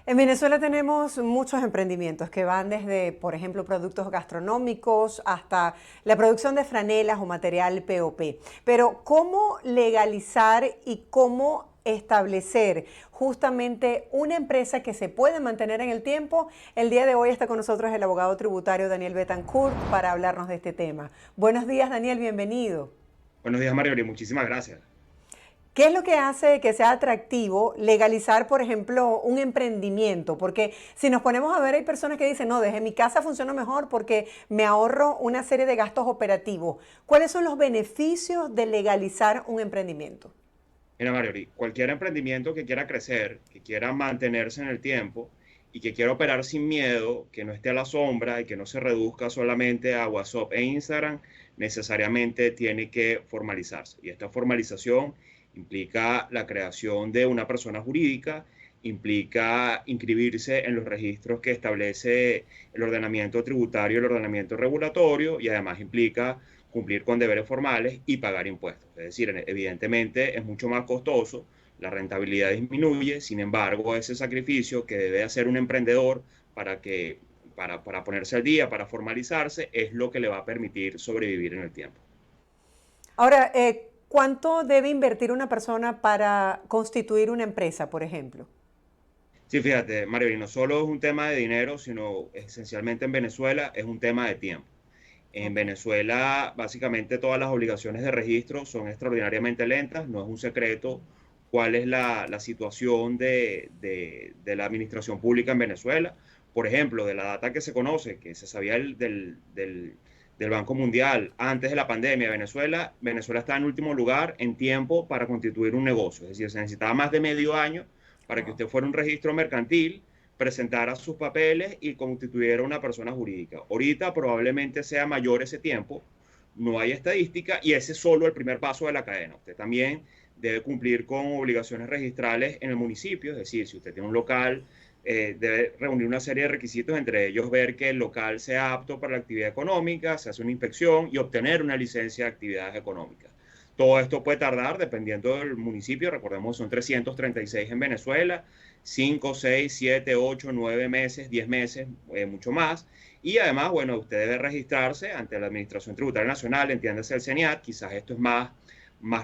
En Venezuela tenemos muchos emprendimientos que van desde, por ejemplo, productos gastronómicos hasta la producción de franelas o material POP. Pero ¿cómo legalizar y cómo establecer justamente una empresa que se puede mantener en el tiempo? El día de hoy está con nosotros el abogado tributario Daniel Betancourt para hablarnos de este tema. Buenos días, Daniel, bienvenido. Buenos días, Mario, y muchísimas gracias. ¿Qué es lo que hace que sea atractivo legalizar, por ejemplo, un emprendimiento? Porque si nos ponemos a ver, hay personas que dicen, no, desde mi casa funciona mejor porque me ahorro una serie de gastos operativos. ¿Cuáles son los beneficios de legalizar un emprendimiento? Mira, Mario, y cualquier emprendimiento que quiera crecer, que quiera mantenerse en el tiempo y que quiera operar sin miedo, que no esté a la sombra y que no se reduzca solamente a WhatsApp e Instagram, necesariamente tiene que formalizarse. Y esta formalización implica la creación de una persona jurídica, implica inscribirse en los registros que establece el ordenamiento tributario y el ordenamiento regulatorio y además implica cumplir con deberes formales y pagar impuestos. Es decir, evidentemente es mucho más costoso, la rentabilidad disminuye, sin embargo, ese sacrificio que debe hacer un emprendedor para que para ponerse al día, para formalizarse, es lo que le va a permitir sobrevivir en el tiempo. Ahora, ¿cuánto debe invertir una persona para constituir una empresa, por ejemplo? Sí, fíjate, Mario, y no solo es un tema de dinero, sino esencialmente en Venezuela es un tema de tiempo. En Ok. Venezuela, básicamente todas las obligaciones de registro son extraordinariamente lentas. No es un secreto cuál es la situación de la administración pública en Venezuela. Por ejemplo, de la data que se conoce, que se sabía del Banco Mundial antes de la pandemia de Venezuela, Venezuela está en último lugar en tiempo para constituir un negocio. Es decir, se necesitaba más de medio año para que Wow. usted fuera un registro mercantil, presentara sus papeles y constituyera una persona jurídica. Ahorita probablemente sea mayor ese tiempo, no hay estadística y ese es solo el primer paso de la cadena. Usted también debe cumplir con obligaciones registrales en el municipio, es decir, si usted tiene un local, debe reunir una serie de requisitos, entre ellos ver que el local sea apto para la actividad económica, se hace una inspección y obtener una licencia de actividades económicas. Todo esto puede tardar, dependiendo del municipio, recordemos son 336 en Venezuela, 5, 6, 7, 8, 9 meses, 10 meses, mucho más. Y además, bueno, usted debe registrarse ante la Administración Tributaria Nacional, entiéndase el CENIAT, quizás esto es más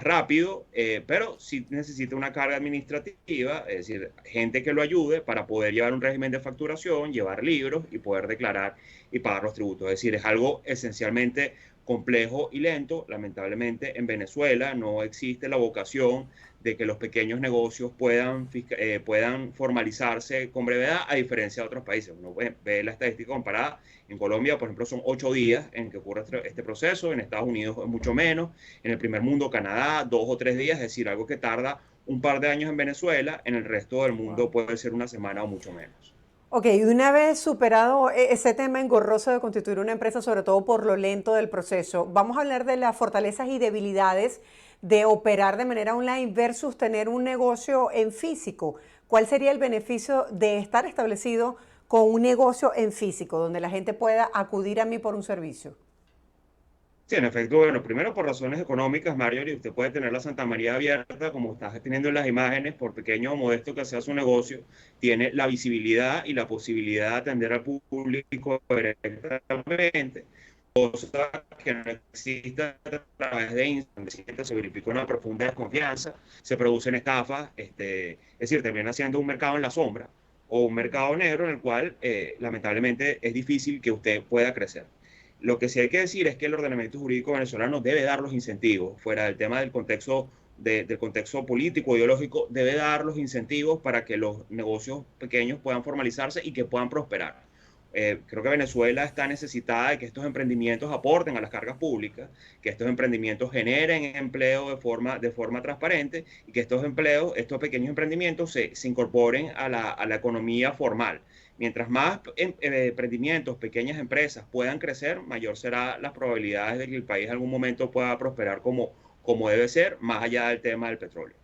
rápido, pero sí necesita una carga administrativa, es decir, gente que lo ayude para poder llevar un régimen de facturación, llevar libros y poder declarar y pagar los tributos. Es decir, es algo esencialmente complejo y lento. Lamentablemente en Venezuela no existe la vocación de que los pequeños negocios puedan formalizarse con brevedad, a diferencia de otros países. Uno ve la estadística comparada. En Colombia, por ejemplo, son 8 días en que ocurre este proceso, en Estados Unidos es mucho menos, en el primer mundo, Canadá, 2 o 3 días, es decir, algo que tarda un par de años en Venezuela, en el resto del mundo Wow. puede ser una semana o mucho menos. Ok, y una vez superado ese tema engorroso de constituir una empresa, sobre todo por lo lento del proceso, vamos a hablar de las fortalezas y debilidades de operar de manera online versus tener un negocio en físico. ¿Cuál sería el beneficio de estar establecido con un negocio en físico, donde la gente pueda acudir a mí por un servicio? Sí, en efecto, bueno, primero por razones económicas, Mario, y usted puede tener la Santa María abierta, como estás teniendo en las imágenes, por pequeño o modesto que sea su negocio, tiene la visibilidad y la posibilidad de atender al público directamente, cosa que no existe a través de Instagram. Se verifica una profunda desconfianza, se producen estafas, es decir, termina siendo un mercado en la sombra o un mercado negro en el cual lamentablemente es difícil que usted pueda crecer. Lo que sí hay que decir es que el ordenamiento jurídico venezolano debe dar los incentivos, fuera del tema del contexto político, ideológico, debe dar los incentivos para que los negocios pequeños puedan formalizarse y que puedan prosperar. Creo que Venezuela está necesitada de que estos emprendimientos aporten a las cargas públicas, que estos emprendimientos generen empleo de forma transparente y que estos pequeños emprendimientos se incorporen a la economía formal. Mientras más emprendimientos, pequeñas empresas puedan crecer, mayor serán las probabilidades de que el país en algún momento pueda prosperar como debe ser, más allá del tema del petróleo.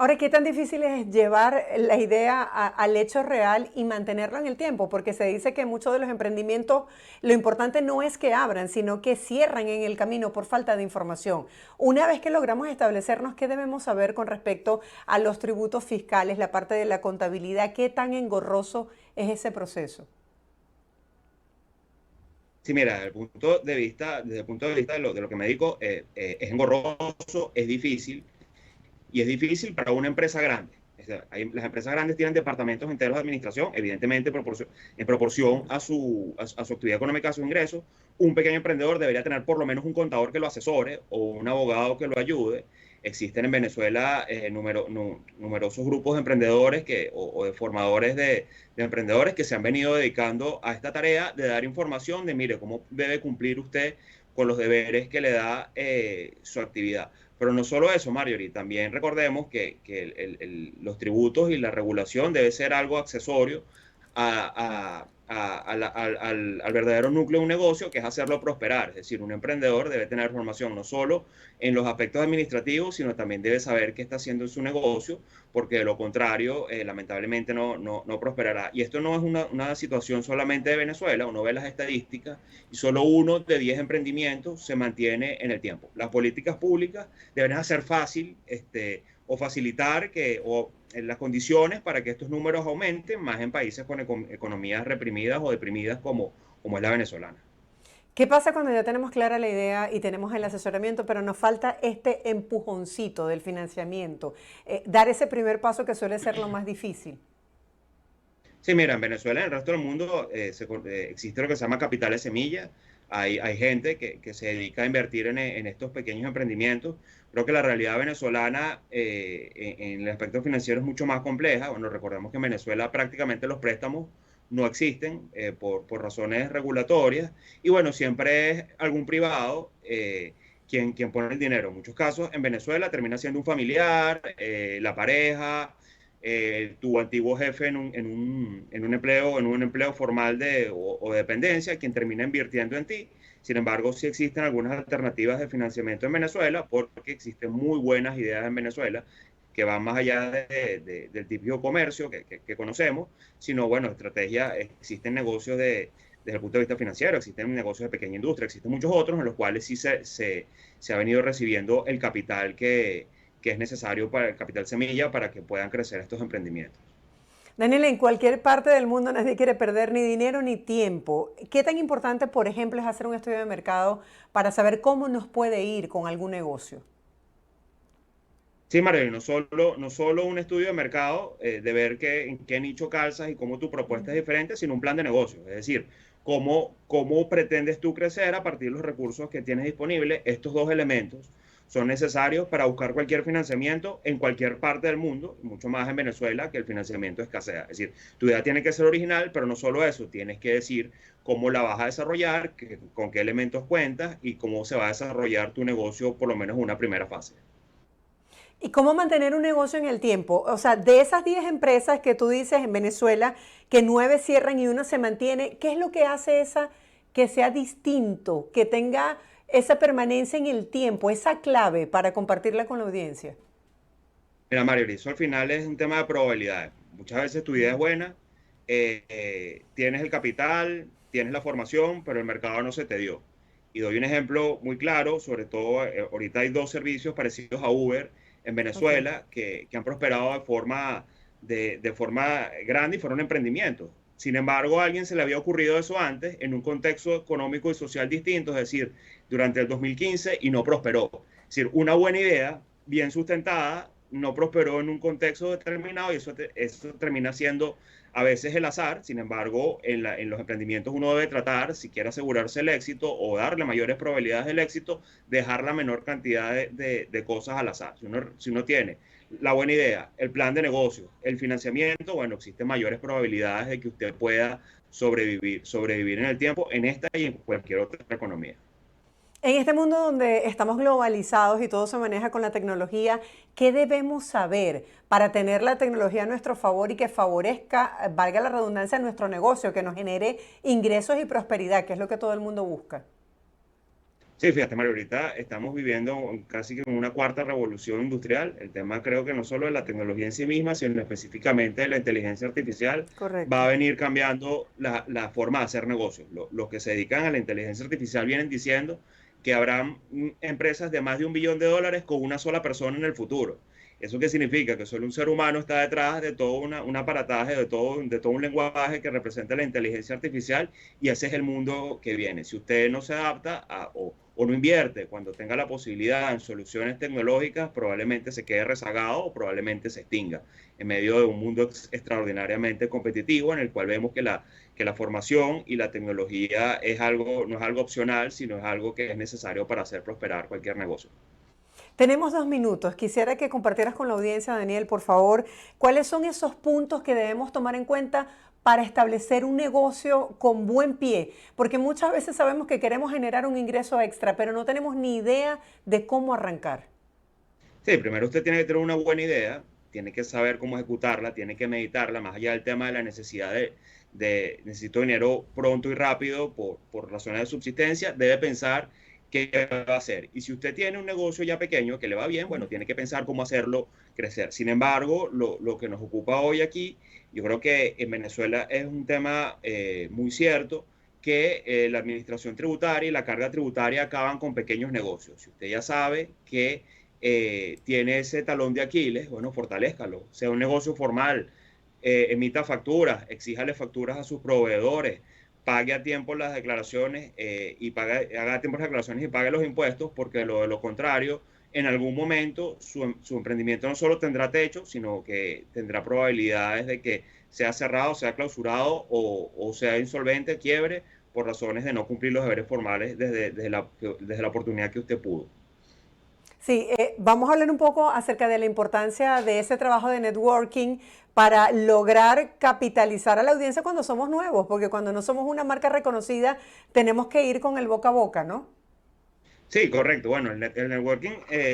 Ahora, ¿qué tan difícil es llevar la idea al hecho real y mantenerlo en el tiempo? Porque se dice que muchos de los emprendimientos, lo importante no es que abran, sino que cierran en el camino por falta de información. Una vez que logramos establecernos qué debemos saber con respecto a los tributos fiscales, la parte de la contabilidad, ¿qué tan engorroso es ese proceso? Sí, mira, desde el punto de vista de lo que me dedico, es engorroso, es difícil, y es difícil para una empresa grande. O sea, las empresas grandes tienen departamentos enteros de administración, evidentemente en proporción a su actividad económica, a sus ingresos. Un pequeño emprendedor debería tener por lo menos un contador que lo asesore o un abogado que lo ayude. Existen en Venezuela numerosos grupos de emprendedores o de formadores de emprendedores que se han venido dedicando a esta tarea de dar información de, mire, cómo debe cumplir usted con los deberes que le da su actividad. Pero no solo eso, Marjorie, también recordemos que los tributos y la regulación debe ser algo accesorio al verdadero núcleo de un negocio, que es hacerlo prosperar. Es decir, un emprendedor debe tener formación no solo en los aspectos administrativos, sino también debe saber qué está haciendo en su negocio, porque de lo contrario, lamentablemente no prosperará. Y esto no es una situación solamente de Venezuela. Uno ve las estadísticas y solo 1 de 10 emprendimientos se mantiene en el tiempo. Las políticas públicas deben hacer fácil o facilitar las condiciones para que estos números aumenten más en países con economías reprimidas o deprimidas como es la venezolana. ¿Qué pasa cuando ya tenemos clara la idea y tenemos el asesoramiento, pero nos falta este empujoncito del financiamiento? Dar ese primer paso que suele ser lo más difícil. Sí, mira, en Venezuela y en el resto del mundo existe lo que se llama capitales semilla. Hay gente que se dedica a invertir en estos pequeños emprendimientos. Creo que la realidad venezolana en el aspecto financiero es mucho más compleja. Bueno, recordemos que en Venezuela prácticamente los préstamos no existen por razones regulatorias. Y bueno, siempre es algún privado quien pone el dinero. En muchos casos en Venezuela termina siendo un familiar, la pareja, tu antiguo jefe en un empleo formal o de dependencia, quien termina invirtiendo en ti. Sin embargo, sí existen algunas alternativas de financiamiento en Venezuela, porque existen muy buenas ideas en Venezuela que van más allá del típico comercio que conocemos, sino, bueno, estrategias, existen negocios desde el punto de vista financiero, existen negocios de pequeña industria, existen muchos otros en los cuales sí se ha venido recibiendo el capital que es necesario para el capital semilla para que puedan crecer estos emprendimientos. Daniel, en cualquier parte del mundo nadie quiere perder ni dinero ni tiempo. ¿Qué tan importante, por ejemplo, es hacer un estudio de mercado para saber cómo nos puede ir con algún negocio? Sí, María, no solo un estudio de mercado de ver en qué nicho calzas y cómo tu propuesta es diferente, sino un plan de negocio. Es decir, cómo pretendes tú crecer a partir de los recursos que tienes disponibles. Estos dos elementos son necesarios para buscar cualquier financiamiento en cualquier parte del mundo, mucho más en Venezuela, que el financiamiento escasea. Es decir, tu idea tiene que ser original, pero no solo eso, tienes que decir cómo la vas a desarrollar, con qué elementos cuentas y cómo se va a desarrollar tu negocio, por lo menos en una primera fase. ¿Y cómo mantener un negocio en el tiempo? O sea, de esas 10 empresas que tú dices en Venezuela, que 9 cierran y una se mantiene, ¿qué es lo que hace esa que sea distinto, que tenga esa permanencia en el tiempo, esa clave para compartirla con la audiencia? Mira, Mario, eso al final es un tema de probabilidades. Muchas veces tu idea es buena, tienes el capital, tienes la formación, pero el mercado no se te dio. Y doy un ejemplo muy claro, sobre todo ahorita hay dos servicios parecidos a Uber en Ok. Venezuela que han prosperado de forma grande y fueron emprendimientos. Sin embargo, a alguien se le había ocurrido eso antes en un contexto económico y social distinto, es decir, durante el 2015 y no prosperó. Es decir, una buena idea, bien sustentada, no prosperó en un contexto determinado y eso termina siendo a veces el azar. Sin embargo, en los emprendimientos uno debe tratar, si quiere asegurarse el éxito o darle mayores probabilidades del éxito, dejar la menor cantidad de cosas al azar. Si uno tiene la buena idea, el plan de negocio, el financiamiento, bueno, existen mayores probabilidades de que usted pueda sobrevivir en el tiempo, en esta y en cualquier otra economía. En este mundo donde estamos globalizados y todo se maneja con la tecnología, ¿qué debemos saber para tener la tecnología a nuestro favor y que favorezca, valga la redundancia, nuestro negocio, que nos genere ingresos y prosperidad, que es lo que todo el mundo busca? Sí, fíjate, Mario, ahorita estamos viviendo casi que una cuarta revolución industrial. El tema creo que no solo de la tecnología en sí misma, sino específicamente de la inteligencia artificial, va a Correcto. venir cambiando la forma de hacer negocios. Los que se dedican a la inteligencia artificial vienen diciendo que habrán empresas de más de $1 billón con una sola persona en el futuro. ¿Eso qué significa? Que solo un ser humano está detrás de todo un aparataje, de todo un lenguaje que representa la inteligencia artificial y ese es el mundo que viene. Si usted no se adapta o no invierte cuando tenga la posibilidad en soluciones tecnológicas, probablemente se quede rezagado o probablemente se extinga en medio de un mundo extraordinariamente competitivo en el cual vemos que la formación y la tecnología es algo, no es algo opcional, sino es algo que es necesario para hacer prosperar cualquier negocio. Tenemos 2 minutos. Quisiera que compartieras con la audiencia, Daniel, por favor, cuáles son esos puntos que debemos tomar en cuenta para establecer un negocio con buen pie, porque muchas veces sabemos que queremos generar un ingreso extra, pero no tenemos ni idea de cómo arrancar. Sí, primero usted tiene que tener una buena idea, tiene que saber cómo ejecutarla, tiene que meditarla, más allá del tema de la necesidad de necesito dinero pronto y rápido por razones de subsistencia, debe pensar qué va a hacer. Y si usted tiene un negocio ya pequeño que le va bien, bueno, tiene que pensar cómo hacerlo crecer. Sin embargo, lo que nos ocupa hoy aquí, yo creo que en Venezuela es un tema muy cierto que la administración tributaria y la carga tributaria acaban con pequeños negocios. Si usted ya sabe que tiene ese talón de Aquiles, bueno, fortalézcalo, sea un negocio formal, emita facturas, exíjale facturas a sus proveedores, pague a tiempo las declaraciones haga a tiempo las declaraciones y pague los impuestos, porque de lo contrario, en algún momento su emprendimiento no solo tendrá techo, sino que tendrá probabilidades de que sea cerrado, sea clausurado o sea insolvente, quiebre, por razones de no cumplir los deberes formales desde la oportunidad que usted pudo. Sí, vamos a hablar un poco acerca de la importancia de ese trabajo de networking para lograr capitalizar a la audiencia cuando somos nuevos, porque cuando no somos una marca reconocida tenemos que ir con el boca a boca, ¿no? Sí, correcto. Bueno, el networking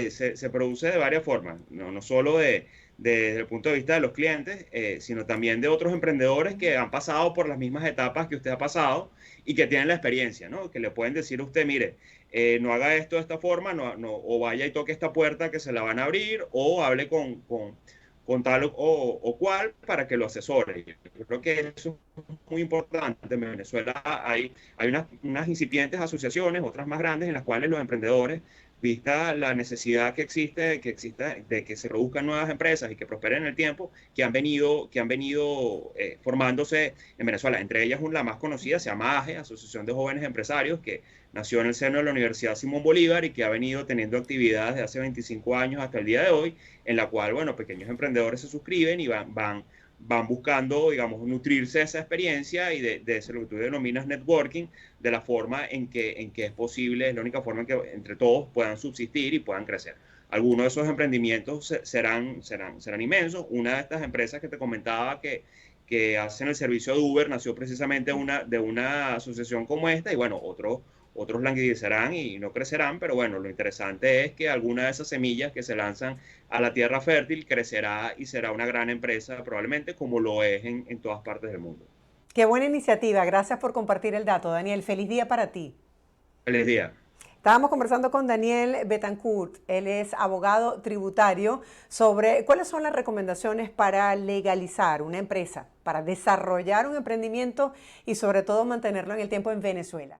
se produce de varias formas, no solo desde el punto de vista de los clientes, sino también de otros emprendedores que han pasado por las mismas etapas que usted ha pasado y que tienen la experiencia, ¿no? Que le pueden decir a usted, mire, no haga esto de esta forma, o vaya y toque esta puerta que se la van a abrir, o hable con tal o cual para que lo asesore. Yo creo que eso es muy importante. En Venezuela hay unas incipientes asociaciones, otras más grandes, en las cuales los emprendedores, vista la necesidad que existe de que se produzcan nuevas empresas y que prosperen en el tiempo, que han venido formándose en Venezuela. Entre ellas, la más conocida se llama AGE, Asociación de Jóvenes Empresarios, que nació en el seno de la Universidad Simón Bolívar y que ha venido teniendo actividades de hace 25 años hasta el día de hoy, en la cual, bueno, pequeños emprendedores se suscriben y van buscando, digamos, nutrirse de esa experiencia y de eso, lo que tú denominas networking, de la forma en que es posible, es la única forma en que entre todos puedan subsistir y puedan crecer. Algunos de esos emprendimientos serán inmensos. Una de estas empresas que te comentaba que hacen el servicio de Uber nació precisamente de una asociación como esta y bueno, otros languidecerán y no crecerán, pero bueno, lo interesante es que alguna de esas semillas que se lanzan a la tierra fértil crecerá y será una gran empresa probablemente como lo es en todas partes del mundo. Qué buena iniciativa. Gracias por compartir el dato, Daniel. Feliz día para ti. Feliz día. Estábamos conversando con Daniel Betancourt, él es abogado tributario, sobre cuáles son las recomendaciones para legalizar una empresa, para desarrollar un emprendimiento y sobre todo mantenerlo en el tiempo en Venezuela.